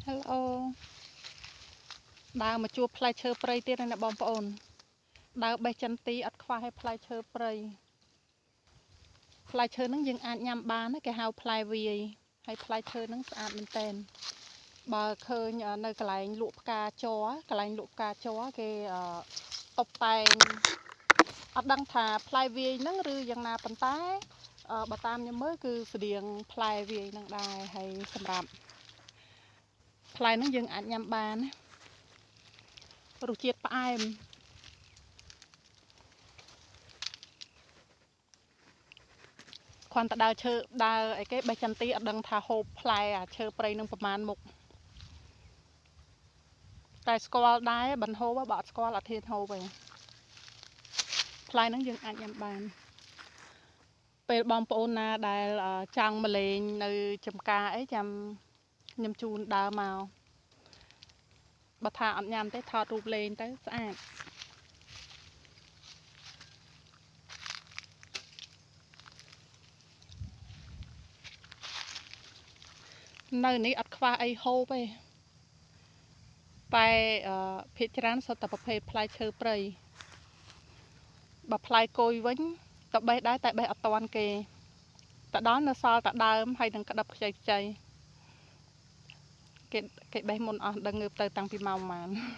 Hello ដើរមកជួបផ្លែឈើព្រៃទៀតហើយណាបងប្អូនដើរបេះចន្ទីអត់ខ្វះឲ្យផ្លែឈើព្រៃផ្លែឈើហ្នឹងយើងអាចញ៉ាំបានគេហៅផ្លែវាយហើយផ្លែឈើហ្នឹងស្អាតមែនតើបើឃើញនៅកន្លែងលក់ផ្កាជ័រកន្លែងលក់ផ្កាជ័រគេតុបតែងអត់ដឹងថាផ្លែវាយហ្នឹងឬយ៉ាងណាប៉ុន្តែបើតាមខ្ញុំមើលគឺស្តៀងផ្លែវាយហ្នឹងដែរហើយសម្រាប់ផ្លែហ្នឹងយើងអាចញ៉ាំបានរសជាតិផ្អែមគ្រាន់តែដើរអីគេបេះចន្ទីអត់ដឹងថាហូបផ្លែអាឈើព្រៃនឹងប្រមាណមុខតែស្គាល់ដែរបិណ្ឌហូបបើអត់ស្គាល់អត់ហ៊ានហូបទេផ្លែហ្នឹងយើងអាចញ៉ាំបានពេលបងប្អូនណាដែលចង់មកលេងនៅចំការអីចាំខ្ញុំជូនដើរមកបើថាអត់ញ៉ាំទេថតរូបលេងទៅស្អាតនៅនេះអត់ខ្វះអីហូបទេតែភាគច្រើនសុទ្ធតែប្រភេទផ្លែឈើព្រៃបើផ្លែគយវិញក៏បេះដែរតែបេះអត់តាន់គេទៅដល់នៅសល់តែដើមហើយនឹងក្តឹបខ្ចីគេបេះមុនអស់ដឹងងើបទៅតាំងពីម៉ោងប៉ុន្មាន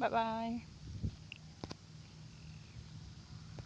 បាយបាយ